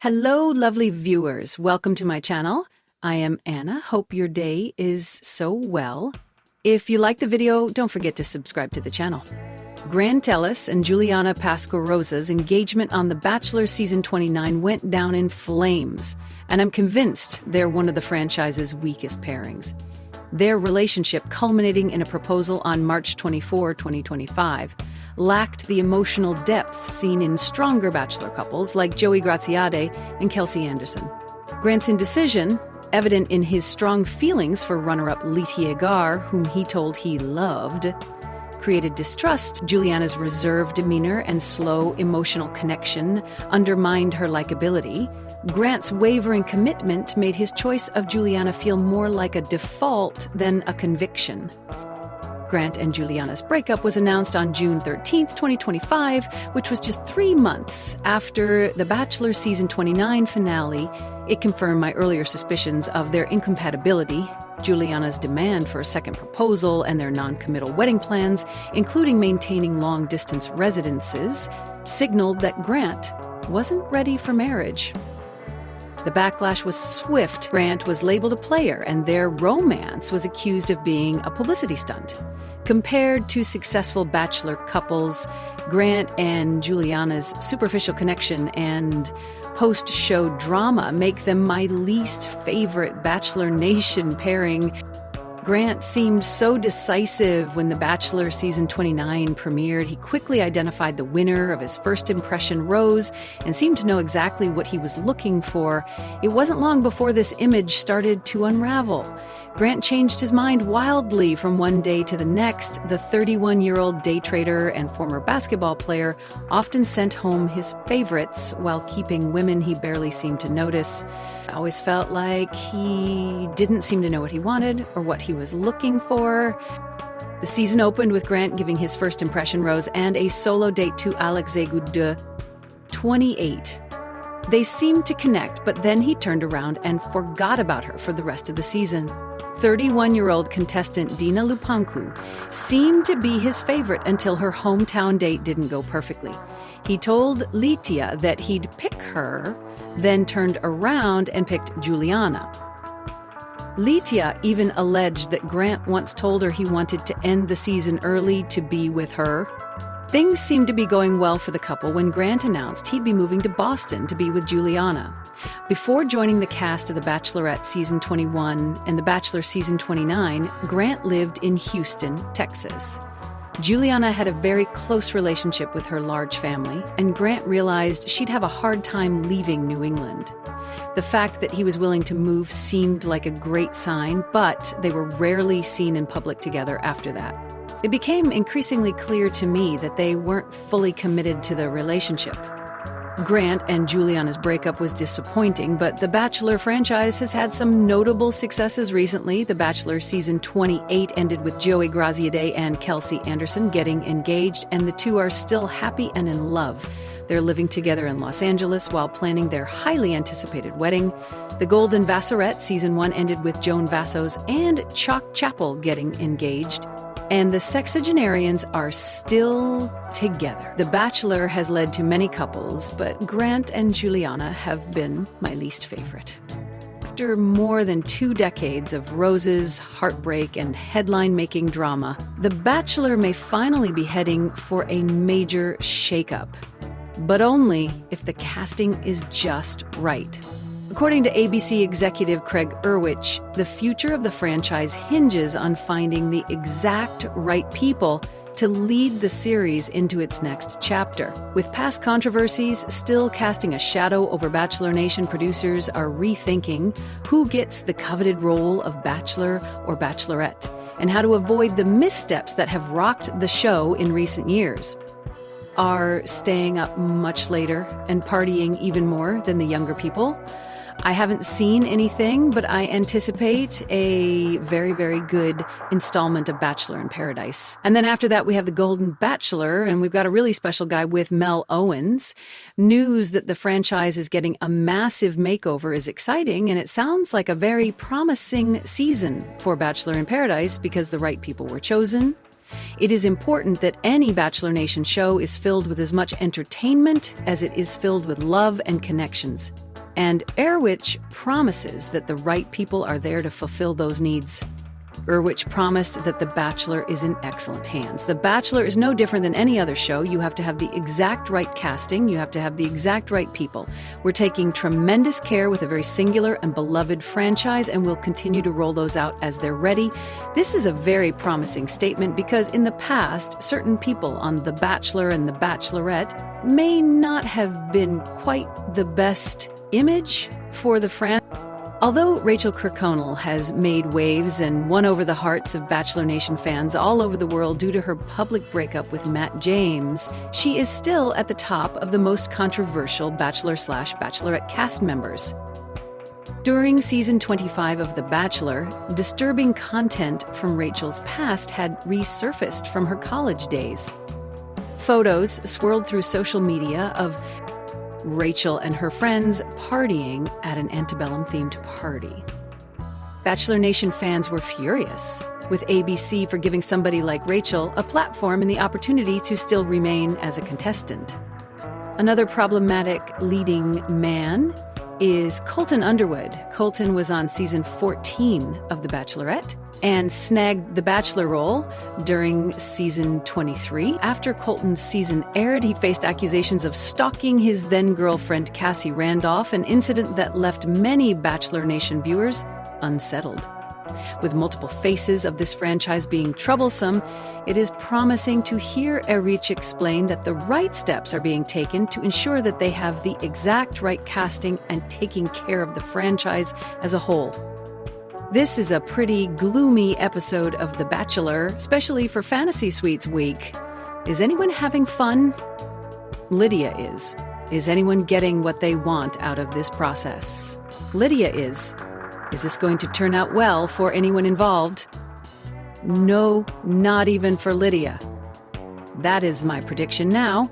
Hello, lovely viewers. Welcome to my channel. I am Anna. Hope your day is so well. If you like the video, don't forget to subscribe to the channel. Grant Ellis and Juliana Pasquarosa's engagement on The Bachelor Season 29 went down in flames, and I'm convinced they're one of the franchise's weakest pairings. Their relationship, culminating in a proposal on March 24, 2025, lacked the emotional depth seen in stronger Bachelor couples like Joey Graziade and Kelsey Anderson. Grant's indecision, evident in his strong feelings for runner-up Litia, whom he told he loved, created distrust. Juliana's reserved demeanor and slow emotional connection undermined her likability. Grant's wavering commitment made his choice of Juliana feel more like a default than a conviction. Grant and Juliana's breakup was announced on June 13, 2025, which was just 3 months after The Bachelor Season 29 finale. It confirmed my earlier suspicions of their incompatibility. Juliana's demand for a second proposal and their non-committal wedding plans, including maintaining long-distance residences, signaled that Grant wasn't ready for marriage. The backlash was swift. Grant was labeled a player, and their romance was accused of being a publicity stunt. Compared to successful Bachelor couples, Grant and Juliana's superficial connection and post-show drama make them my least favorite Bachelor Nation pairing. Grant seemed so decisive when The Bachelor Season 29 premiered. He quickly identified the winner of his first impression rose and seemed to know exactly what he was looking for. It wasn't long before this image started to unravel. Grant changed his mind wildly from one day to the next. The 31-year-old day trader and former basketball player often sent home his favorites while keeping women he barely seemed to notice. I always felt like he didn't seem to know what he wanted or what he was looking for. The season opened with Grant giving his first impression rose and a solo date to Alexei Goude, 28. They seemed to connect, but then he turned around and forgot about her for the rest of the season. 31-year-old contestant Dina Lupancu seemed to be his favorite until her hometown date didn't go perfectly. He told Litia that he'd pick her, then turned around and picked Juliana. Litia even alleged that Grant once told her he wanted to end the season early to be with her. Things seemed to be going well for the couple when Grant announced he'd be moving to Boston to be with Juliana. Before joining the cast of The Bachelorette Season 21 and The Bachelor Season 29, Grant lived in Houston, Texas. Juliana had a very close relationship with her large family, and Grant realized she'd have a hard time leaving New England. The fact that he was willing to move seemed like a great sign, but they were rarely seen in public together after that. It became increasingly clear to me that they weren't fully committed to the relationship. Grant and Juliana's breakup was disappointing, but The Bachelor franchise has had some notable successes recently. The Bachelor Season 28 ended with Joey Graziade and Kelsey Anderson getting engaged, and the two are still happy and in love. They're living together in Los Angeles while planning their highly anticipated wedding. The Golden Vasserette Season 1 ended with Joan Vassos and Chalk Chapel getting engaged. And the sexagenarians are still together. The Bachelor has led to many couples, but Grant and Juliana have been my least favorite. After more than 2 decades of roses, heartbreak, and headline-making drama, The Bachelor may finally be heading for a major shakeup. But only if the casting is just right. According to ABC executive Craig Erwich, the future of the franchise hinges on finding the exact right people to lead the series into its next chapter. With past controversies still casting a shadow over Bachelor Nation, producers are rethinking who gets the coveted role of Bachelor or Bachelorette, and how to avoid the missteps that have rocked the show in recent years. Are staying up much later and partying even more than the younger people? I haven't seen anything, but I anticipate a very, very good installment of Bachelor in Paradise. And then after that, we have The Golden Bachelor, and we've got a really special guy with Mel Owens. News that the franchise is getting a massive makeover is exciting, and it sounds like a very promising season for Bachelor in Paradise because the right people were chosen. It is important that any Bachelor Nation show is filled with as much entertainment as it is filled with love and connections. and Erwich promises that the right people are there to fulfill those needs. Erwich promised that The Bachelor is in excellent hands. The Bachelor is no different than any other show. You have to have the exact right casting. You have to have the exact right people. We're taking tremendous care with a very singular and beloved franchise, and we'll continue to roll those out as they're ready. This is a very promising statement because in the past, certain people on The Bachelor and The Bachelorette may not have been quite the best image for the franchise. Although Rachel Kirkconnell has made waves and won over the hearts of Bachelor Nation fans all over the world due to her public breakup with Matt James, she is still at the top of the most controversial Bachelor/Bachelorette cast members. During season 25 of The Bachelor, disturbing content from Rachel's past had resurfaced from her college days. Photos swirled through social media of Rachel and her friends partying at an antebellum-themed party. Bachelor Nation fans were furious with ABC for giving somebody like Rachel a platform and the opportunity to still remain as a contestant. Another problematic leading man is Colton Underwood. Colton was on season 14 of The Bachelorette and snagged the Bachelor role during season 23. After Colton's season aired, he faced accusations of stalking his then-girlfriend Cassie Randolph, an incident that left many Bachelor Nation viewers unsettled. With multiple faces of this franchise being troublesome, it is promising to hear Arie explain that the right steps are being taken to ensure that they have the exact right casting and taking care of the franchise as a whole. This is a pretty gloomy episode of The Bachelor, especially for Fantasy Suites Week. Is anyone having fun? Litia is. Is anyone getting what they want out of this process? Litia is. Is this going to turn out well for anyone involved? No, not even for Litia. That is my prediction now.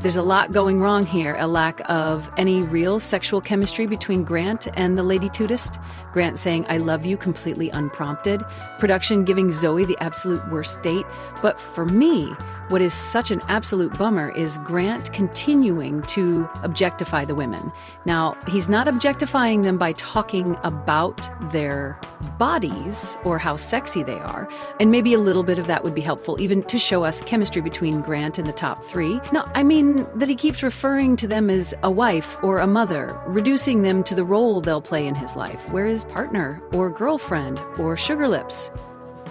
There's a lot going wrong here, a lack of any real sexual chemistry between Grant and the Lady Tootist. Grant saying, "I love you," completely unprompted. Production giving Zoe the absolute worst date. But for me, what is such an absolute bummer is Grant continuing to objectify the women. Now, he's not objectifying them by talking about their bodies or how sexy they are, and maybe a little bit of that would be helpful, even to show us chemistry between Grant and the top three. No, I mean that he keeps referring to them as a wife or a mother, reducing them to the role they'll play in his life. Where is partner or girlfriend or sugar lips?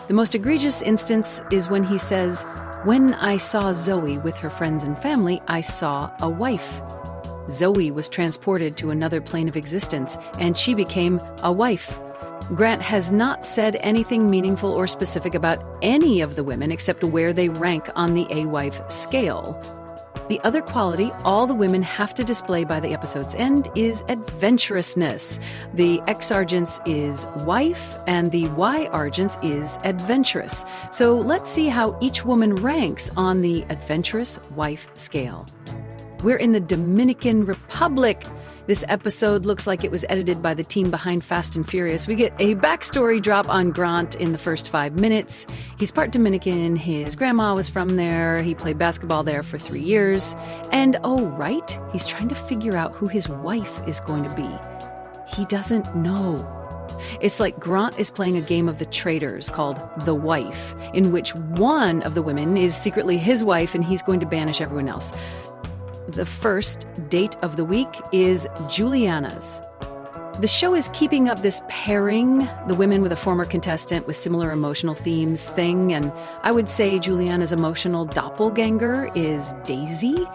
The most egregious instance is when he says, "When I saw Zoe with her friends and family, I saw a wife." Zoe was transported to another plane of existence, and she became a wife. Grant has not said anything meaningful or specific about any of the women except where they rank on the A-wife scale. The other quality all the women have to display by the episode's end is adventurousness. The X-Argent's is wife, and the Y-Argent's is adventurous. So let's see how each woman ranks on the adventurous wife scale. We're in the Dominican Republic. This episode looks like it was edited by the team behind Fast and Furious. We get a backstory drop on Grant in the first 5 minutes. He's part Dominican. His grandma was from there. He played basketball there for 3 years. And oh, right, he's trying to figure out who his wife is going to be. He doesn't know. It's like Grant is playing a game of the traitors called The Wife, in which one of the women is secretly his wife and he's going to banish everyone else. The first date of the week is Juliana's. The show is keeping up this pairing, the women with a former contestant with similar emotional themes thing, and I would say Juliana's emotional doppelganger is Daisy.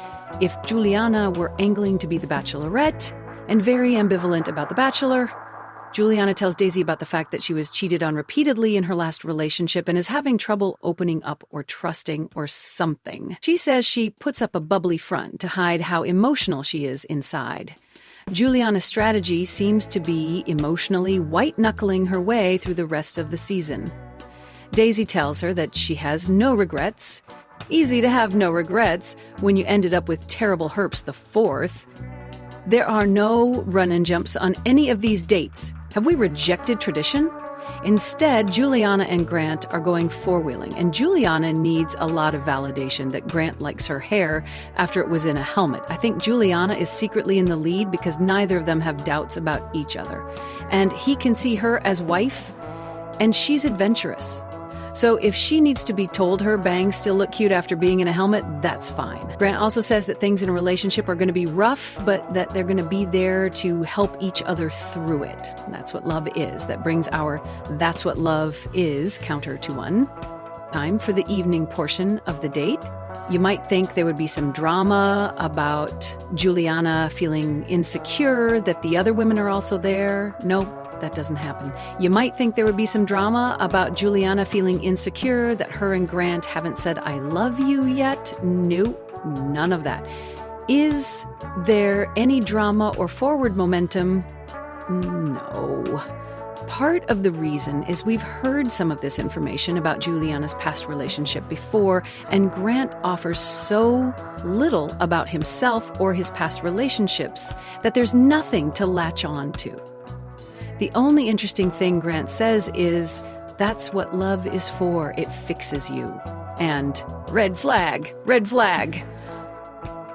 If Juliana were angling to be the Bachelorette and very ambivalent about the Bachelor, Juliana tells Daisy about the fact that she was cheated on repeatedly in her last relationship and is having trouble opening up or trusting or something. She says she puts up a bubbly front to hide how emotional she is inside. Juliana's strategy seems to be emotionally white-knuckling her way through the rest of the season. Daisy tells her that she has no regrets. Easy to have no regrets when you ended up with terrible herps the fourth. There are no run and jumps on any of these dates. Have we rejected tradition? Instead, Juliana and Grant are going four-wheeling, and Juliana needs a lot of validation that Grant likes her hair after it was in a helmet. I think Juliana is secretly in the lead because neither of them have doubts about each other. And he can see her as wife, and she's adventurous. So if she needs to be told her bangs still look cute after being in a helmet, that's fine. Grant also says that things in a relationship are going to be rough, but that they're going to be there to help each other through it. And that's what love is. That brings our "that's what love is" counter to one. Time for the evening portion of the date. You might think there would be some drama about Juliana feeling insecure that the other women are also there. Nope. That doesn't happen. You might think there would be some drama about Juliana feeling insecure that her and Grant haven't said "I love you" yet. Nope, none of that. Is there any drama or forward momentum? No. Part of the reason is we've heard some of this information about Juliana's past relationship before, and Grant offers so little about himself or his past relationships that there's nothing to latch on to. The only interesting thing Grant says is, "That's what love is for, it fixes you." And red flag, red flag.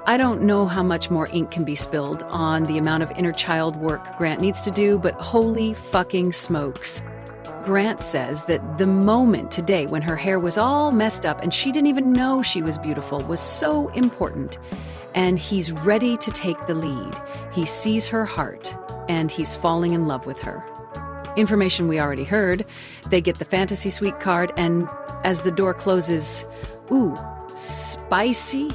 I don't know how much more ink can be spilled on the amount of inner child work Grant needs to do, but holy fucking smokes. Grant says that the moment today when her hair was all messed up and she didn't even know she was beautiful was so important. And he's ready to take the lead. He sees her heart, and he's falling in love with her. Information we already heard. They get the fantasy suite card, and as the door closes, ooh, spicy.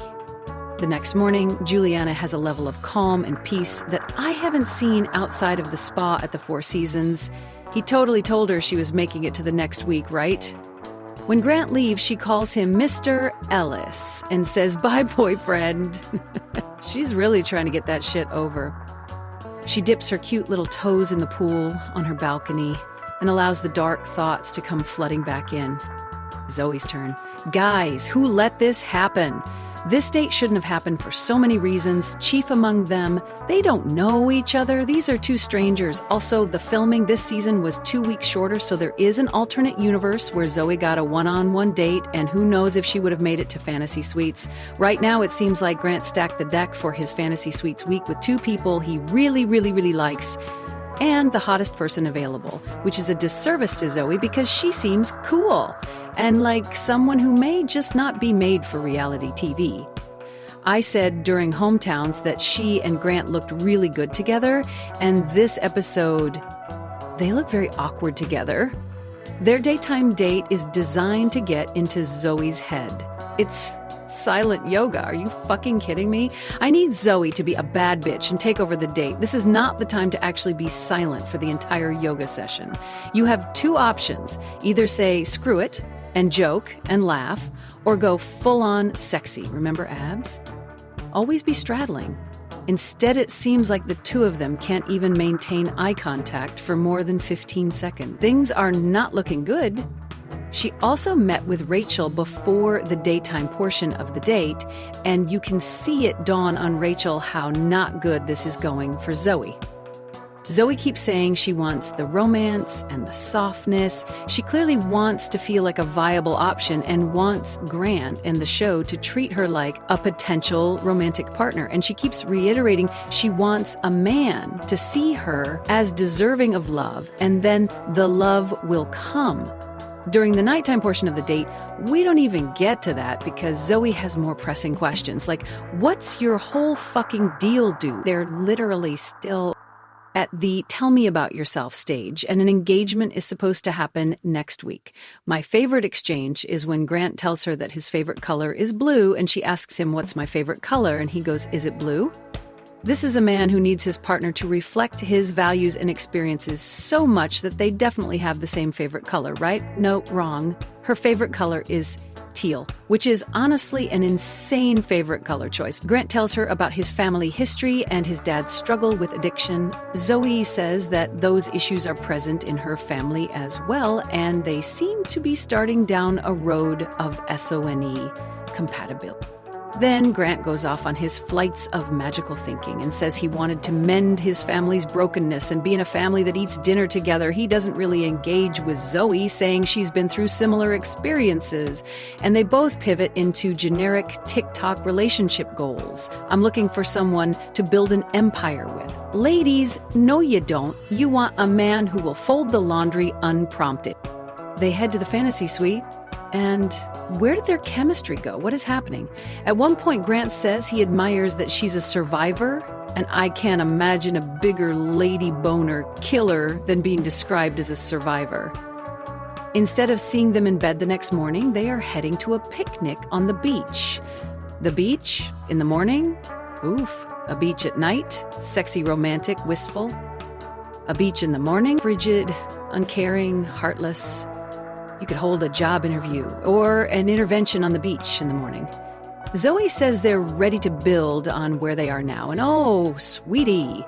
The next morning, Juliana has a level of calm and peace that I haven't seen outside of the spa at the Four Seasons. He totally told her she was making it to the next week, right? When Grant leaves, she calls him Mr. Ellis and says, "Bye, boyfriend." She's really trying to get that shit over. She dips her cute little toes in the pool on her balcony and allows the dark thoughts to come flooding back in. Zoe's turn. Guys, who let this happen? This date shouldn't have happened for so many reasons. Chief among them, they don't know each other. These are two strangers. Also, the filming this season was 2 weeks shorter, so there is an alternate universe where Zoe got a one-on-one date, and who knows if she would have made it to Fantasy Suites. Right now, it seems like Grant stacked the deck for his Fantasy Suites week with two people he really, really, really likes, and the hottest person available, which is a disservice to Zoe because she seems cool and like someone who may just not be made for reality TV. I said during Hometowns that she and Grant looked really good together, and this episode, they look very awkward together. Their daytime date is designed to get into Zoe's head. It's silent yoga. Are you fucking kidding me? I need Zoe to be a bad bitch and take over the date. This is not the time to actually be silent for the entire yoga session. You have two options. Either say screw it and joke and laugh, or go full-on sexy. Remember abs? Always be straddling. Instead, it seems like the two of them can't even maintain eye contact for more than 15 seconds. Things are not looking good. She also met with Rachel before the daytime portion of the date, and you can see it dawn on Rachel how not good this is going for Zoe. Zoe keeps saying she wants the romance and the softness. She clearly wants to feel like a viable option and wants Grant and the show to treat her like a potential romantic partner. And she keeps reiterating she wants a man to see her as deserving of love, and then the love will come. During the nighttime portion of the date, we don't even get to that because Zoe has more pressing questions, like, what's your whole fucking deal, dude? They're literally still at the tell me about yourself stage, and an engagement is supposed to happen next week. My favorite exchange is when Grant tells her that his favorite color is blue, and she asks him, what's my favorite color? And he goes, is it blue? This is a man who needs his partner to reflect his values and experiences so much that they definitely have the same favorite color, right? No, wrong. Her favorite color is teal, which is honestly an insane favorite color choice. Grant tells her about his family history and his dad's struggle with addiction. Zoe says that those issues are present in her family as well, and they seem to be starting down a road of SONE compatibility. Then Grant goes off on his flights of magical thinking and says he wanted to mend his family's brokenness and be in a family that eats dinner together. He doesn't really engage with Zoe, saying she's been through similar experiences. And they both pivot into generic TikTok relationship goals. I'm looking for someone to build an empire with. Ladies, no you don't. You want a man who will fold the laundry unprompted. They head to the fantasy suite, and where did their chemistry go? What is happening? At one point, Grant says he admires that she's a survivor, and I can't imagine a bigger lady boner killer than being described as a survivor. Instead of seeing them in bed the next morning, they are heading to a picnic on the beach. The beach in the morning? Oof. A beach at night? Sexy, romantic, wistful. A beach in the morning? Frigid, uncaring, heartless. You could hold a job interview or an intervention on the beach in the morning. Zoe says they're ready to build on where they are now. And oh, sweetie.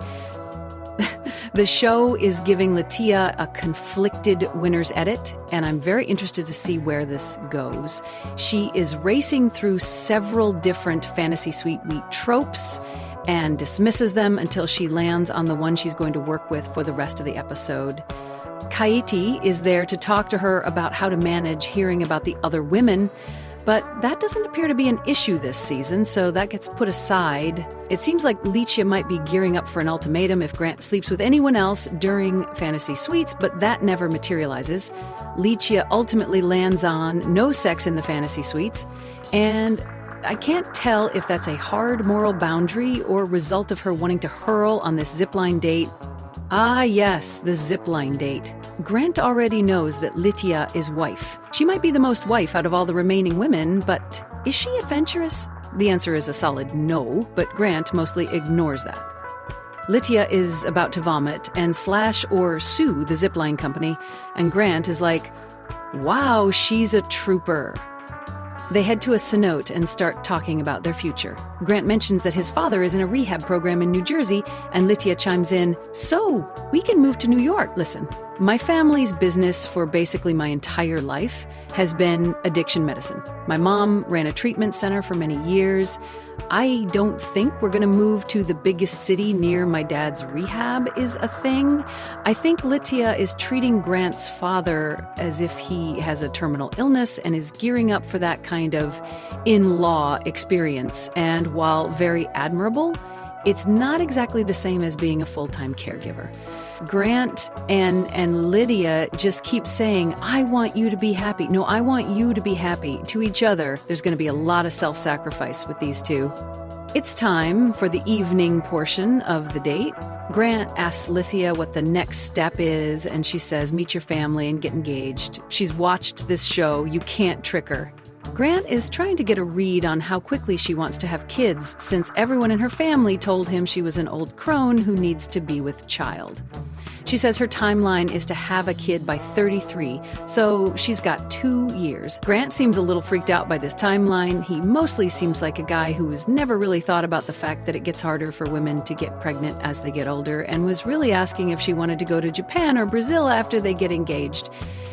The show is giving Litia a conflicted winner's edit, and I'm very interested to see where this goes. She is racing through several different fantasy suite tropes and dismisses them until she lands on the one she's going to work with for the rest of the episode. Kaiti is there to talk to her about how to manage hearing about the other women, but that doesn't appear to be an issue this season, so that gets put aside. It seems like Litia might be gearing up for an ultimatum if Grant sleeps with anyone else during fantasy suites, but that never materializes. Litia ultimately lands on no sex in the fantasy suites, and I can't tell if that's a hard moral boundary or result of her wanting to hurl on this zipline date. Ah, yes, the zipline date. Grant already knows that Litia is wife. She might be the most wife out of all the remaining women, but is she adventurous? The answer is a solid no, but Grant mostly ignores that. Litia is about to vomit and slash or sue the zipline company, and Grant is like, wow, she's a trooper. They head to a cenote and start talking about their future. Grant mentions that his father is in a rehab program in New Jersey, and Litia chimes in, so we can move to New York. Listen, my family's business for basically my entire life has been addiction medicine. My mom ran a treatment center for many years. I don't think we're going to move to the biggest city near my dad's rehab is a thing. I think Litia is treating Grant's father as if he has a terminal illness and is gearing up for that kind of in-law experience. And while very admirable, it's not exactly the same as being a full-time caregiver. Grant and Lydia just keep saying, I want you to be happy. No, I want you to be happy to each other. There's going to be a lot of self-sacrifice with these two. It's time for the evening portion of the date. Grant asks Litia what the next step is, and she says, meet your family and get engaged. She's watched this show. You can't trick her. Grant is trying to get a read on how quickly she wants to have kids, since everyone in her family told him she was an old crone who needs to be with child. She says her timeline is to have a kid by 33, so she's got 2 years. Grant seems a little freaked out by this timeline. He mostly seems like a guy who's never really thought about the fact that it gets harder for women to get pregnant as they get older, and was really asking if she wanted to go to Japan or Brazil after they get engaged.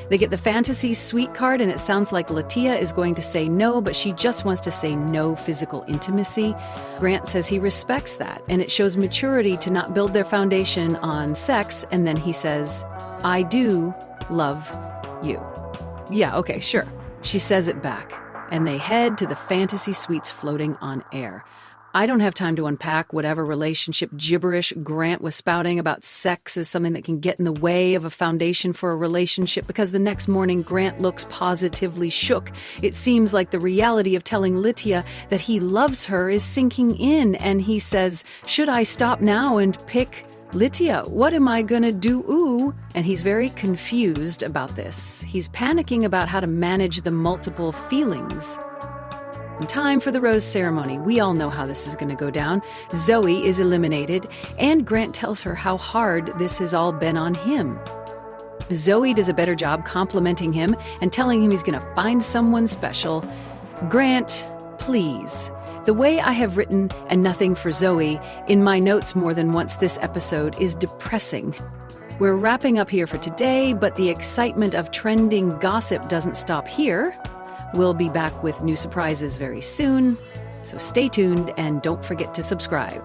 They get the fantasy suite card, and it sounds like Litia is going to say no, but she just wants to say no physical intimacy. Grant says he respects that, and it shows maturity to not build their foundation on sex, and then he says, I do love you. Yeah, okay, sure. She says it back, and they head to the fantasy suites floating on air. I don't have time to unpack whatever relationship gibberish Grant was spouting about sex as something that can get in the way of a foundation for a relationship, because the next morning Grant looks positively shook. It seems like the reality of telling Litia that he loves her is sinking in, and he says, should I stop now and pick Litia? What am I gonna do? Ooh. And he's very confused about this. He's panicking about how to manage the multiple feelings. Time for the rose ceremony. We all know how this is going to go down. Zoe is eliminated, and Grant tells her how hard this has all been on him. Zoe does a better job complimenting him and telling him he's going to find someone special. Grant, please. The way I have written "and nothing for Zoe" in my notes more than once this episode is depressing. We're wrapping up here for today, but the excitement of trending gossip doesn't stop here. We'll be back with new surprises very soon. So stay tuned and don't forget to subscribe.